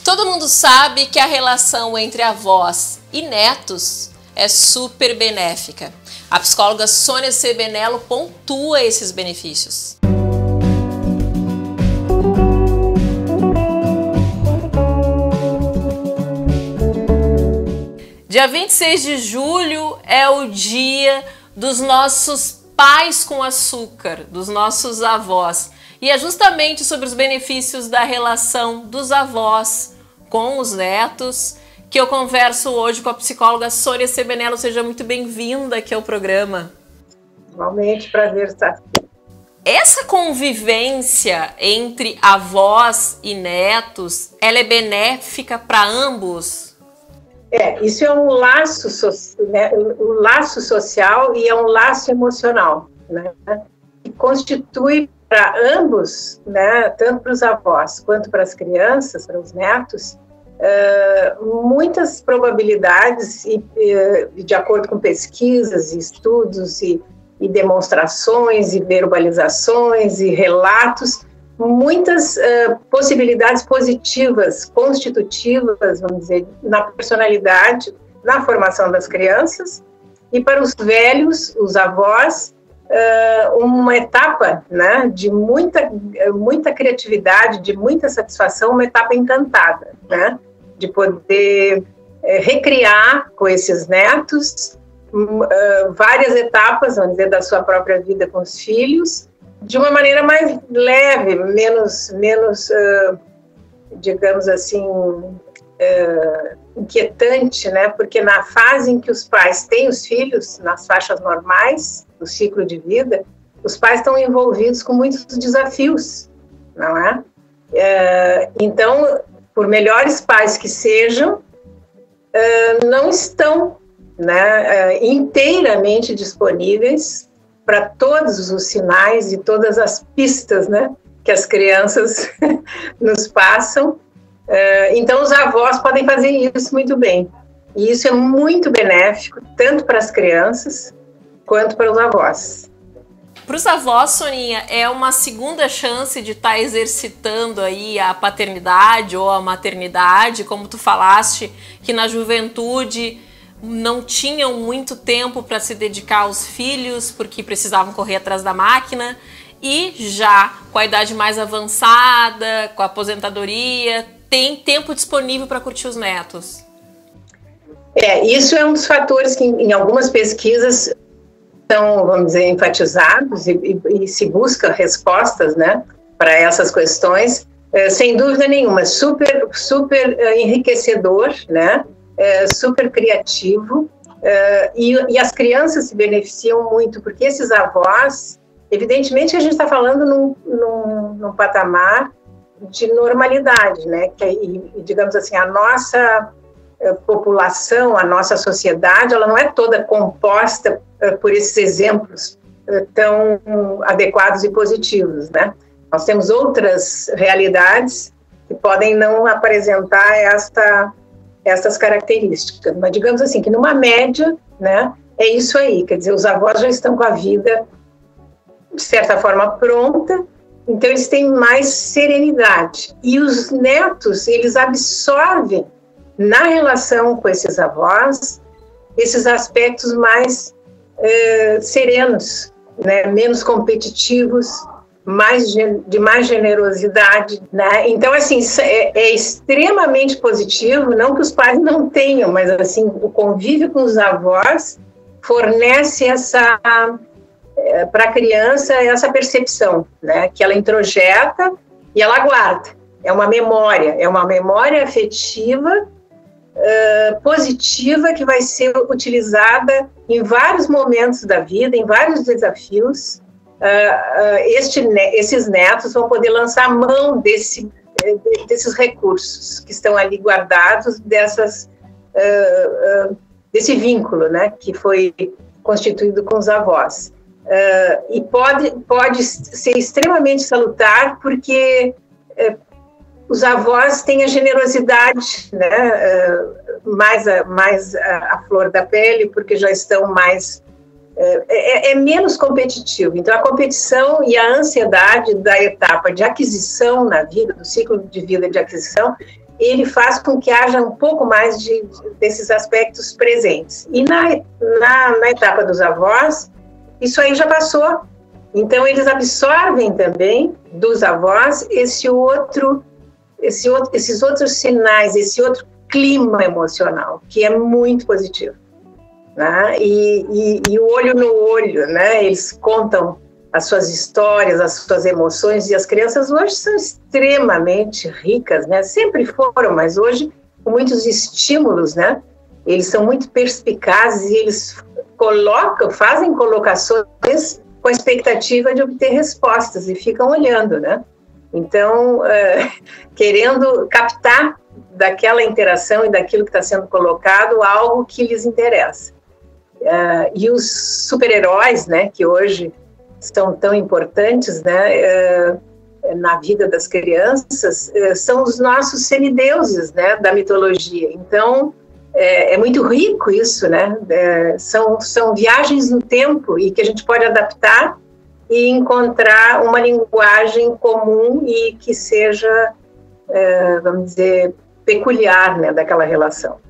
Todo mundo sabe que a relação entre avós e netos é super benéfica. A psicóloga Sônia Sebenello pontua esses benefícios. Dia 26 de julho é o dia dos nossos pais com açúcar, dos nossos avós. E é justamente sobre os benefícios da relação dos avós com os netos que eu converso hoje com a psicóloga Sônia Sebenello. Seja muito bem-vinda aqui ao programa. Igualmente, prazer estar aqui. Essa convivência entre avós e netos, ela é benéfica para ambos? Isso é um laço, né, um laço social e é um laço emocional, né, que constitui para ambos, né, tanto para os avós quanto para as crianças, para os netos, muitas probabilidades, e de acordo com pesquisas e estudos e demonstrações e verbalizações e relatos, muitas possibilidades positivas, constitutivas, vamos dizer, na personalidade, na formação das crianças, e para os velhos, os avós, uma etapa, né, de muita criatividade, de muita satisfação, uma etapa encantada, né, de poder recriar com esses netos várias etapas, vamos dizer, da sua própria vida com os filhos, de uma maneira mais leve, menos digamos assim, inquietante, né? Porque na fase em que os pais têm os filhos, nas faixas normais do ciclo de vida, os pais estão envolvidos com muitos desafios, não é? Então, por melhores pais que sejam, não estão, né, inteiramente disponíveis para todos os sinais e todas as pistas, né, que as crianças nos passam. Então, os avós podem fazer isso muito bem. E isso é muito benéfico, tanto para as crianças quanto para os avós. Para os avós, Soninha, é uma segunda chance de estar exercitando aí a paternidade ou a maternidade, como tu falaste, que na juventude não tinham muito tempo para se dedicar aos filhos, porque precisavam correr atrás da máquina, e já com a idade mais avançada, com a aposentadoria, tem tempo disponível para curtir os netos. Isso é um dos fatores que em algumas pesquisas são, vamos dizer, enfatizados e se busca respostas, né, para essas questões, sem dúvida nenhuma, super enriquecedor, né, super criativo, e as crianças se beneficiam muito, porque esses avós, evidentemente a gente está falando num patamar de normalidade, né, digamos assim, a nossa população, a nossa sociedade, ela não é toda composta por esses exemplos tão adequados e positivos, né? Nós temos outras realidades que podem não apresentar essas características, mas digamos assim, que numa média, né, é isso aí, quer dizer, os avós já estão com a vida, de certa forma, pronta, então eles têm mais serenidade, e os netos, eles absorvem na relação com esses avós, esses aspectos mais serenos, né, menos competitivos, de mais generosidade, né? Então, assim, é extremamente positivo, não que os pais não tenham, mas, assim, o convívio com os avós fornece para a criança essa percepção, né, que ela introjeta e ela guarda. É uma memória afetiva, positiva, que vai ser utilizada em vários momentos da vida, em vários desafios. Esses netos vão poder lançar mão desses recursos que estão ali guardados, desse vínculo, né, que foi constituído com os avós. E pode ser extremamente salutar, porque os avós têm a generosidade, né, mais a flor da pele, porque já estão mais... É menos competitivo. Então, a competição e a ansiedade da etapa de aquisição na vida, do ciclo de vida de aquisição, ele faz com que haja um pouco mais desses aspectos presentes. E na etapa dos avós, isso aí já passou. Então, eles absorvem também dos avós esses outros sinais, esse outro clima emocional, que é muito positivo. Né? E o olho no olho, né? Eles contam as suas histórias, as suas emoções, e as crianças hoje são extremamente ricas, né? Sempre foram, mas hoje, com muitos estímulos, né? Eles são muito perspicazes e eles fazem colocações com a expectativa de obter respostas e ficam olhando, né? Então, querendo captar daquela interação e daquilo que está sendo colocado algo que lhes interessa. E os super-heróis, né, que hoje são tão importantes, né, na vida das crianças, são os nossos semideuses, né, da mitologia. Então, é muito rico isso, né? São viagens no tempo e que a gente pode adaptar e encontrar uma linguagem comum e que seja, vamos dizer, peculiar, né, daquela relação.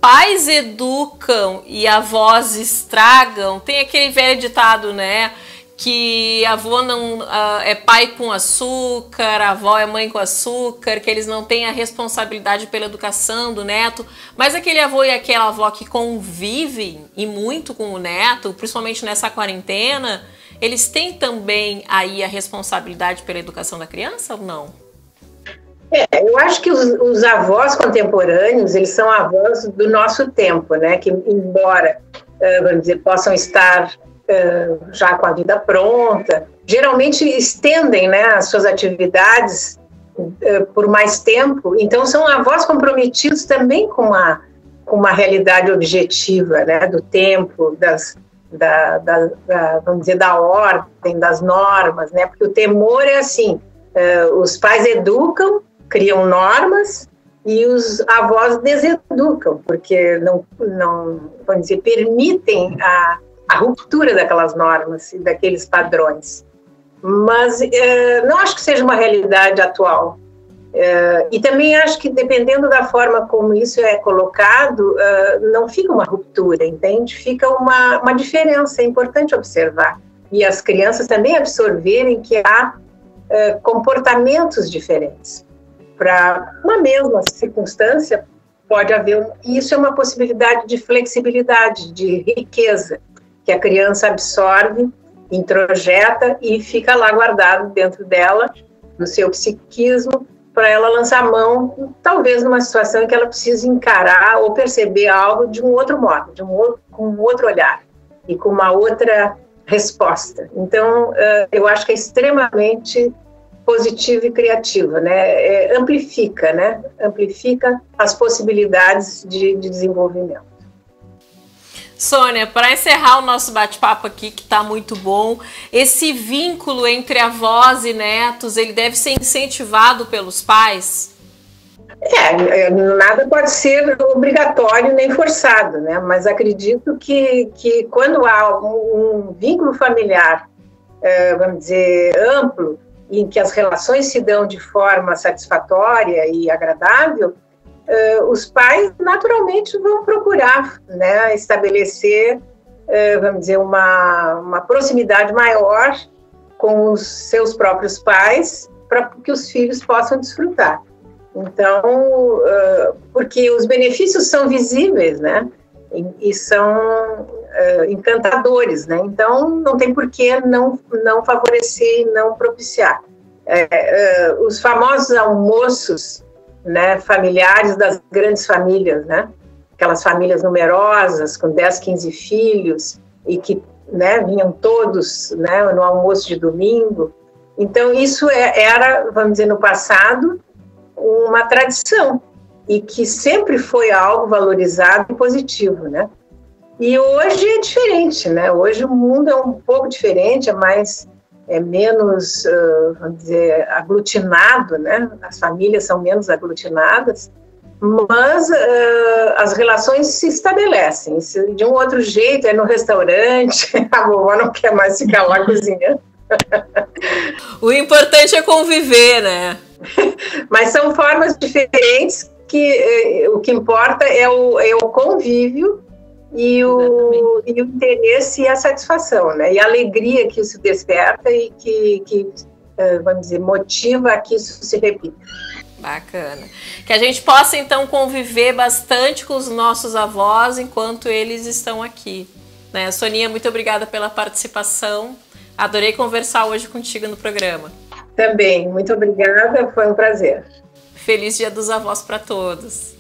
Pais educam e avós estragam. Tem aquele velho ditado, né? Que avô não é pai com açúcar, avó é mãe com açúcar, que eles não têm a responsabilidade pela educação do neto, mas aquele avô e aquela avó que convivem e muito com o neto, principalmente nessa quarentena, eles têm também aí a responsabilidade pela educação da criança ou não? Eu acho que os avós contemporâneos, eles são avós do nosso tempo, né? Que embora, vamos dizer, possam estar já com a vida pronta, geralmente estendem, né, as suas atividades por mais tempo, então são avós comprometidos também com uma realidade objetiva, né, do tempo, vamos dizer, da ordem, das normas, né, porque o temor é assim, os pais educam, criam normas, e os avós deseducam, porque não vamos dizer, permitem a ruptura daquelas normas e daqueles padrões. Mas não acho que seja uma realidade atual. E também acho que, dependendo da forma como isso é colocado, não fica uma ruptura, entende? Fica uma diferença, é importante observar. E as crianças também absorverem que há comportamentos diferentes. Para uma mesma circunstância, pode haver... E isso é uma possibilidade de flexibilidade, de riqueza, que a criança absorve, introjeta e fica lá guardado dentro dela, no seu psiquismo, para ela lançar a mão, talvez numa situação em que ela precise encarar ou perceber algo de um outro modo, com um outro olhar e com uma outra resposta. Então, eu acho que é extremamente positivo e criativo, né? Amplifica, né? Amplifica as possibilidades de desenvolvimento. Sônia, para encerrar o nosso bate-papo aqui, que está muito bom, esse vínculo entre avós e netos, ele deve ser incentivado pelos pais? Nada pode ser obrigatório nem forçado, né? Mas acredito que quando há um vínculo familiar, vamos dizer, amplo, em que as relações se dão de forma satisfatória e agradável, os pais naturalmente vão procurar, né, estabelecer, vamos dizer, uma proximidade maior com os seus próprios pais para que os filhos possam desfrutar. Então, porque os benefícios são visíveis, né, e são encantadores, né, então não tem por que não favorecer e não propiciar. Os famosos almoços, né, familiares das grandes famílias, né, aquelas famílias numerosas, com 10, 15 filhos, e que, né, vinham todos, né, no almoço de domingo. Então, isso era, vamos dizer, no passado, uma tradição, e que sempre foi algo valorizado e positivo, né. E hoje é diferente, né, hoje o mundo é um pouco diferente, é menos, vamos dizer, aglutinado, né? As famílias são menos aglutinadas, mas as relações se estabelecem. De um outro jeito, é no restaurante, a vovó não quer mais ficar lá cozinhando. O importante é conviver, né? Mas são formas diferentes que o que importa é o convívio e o interesse e a satisfação, né? E a alegria que isso desperta e que vamos dizer, motiva a que isso se repita. Bacana. Que a gente possa, então, conviver bastante com os nossos avós enquanto eles estão aqui. Né? Soninha, muito obrigada pela participação. Adorei conversar hoje contigo no programa. Também, muito obrigada, foi um prazer. Feliz Dia dos Avós para todos.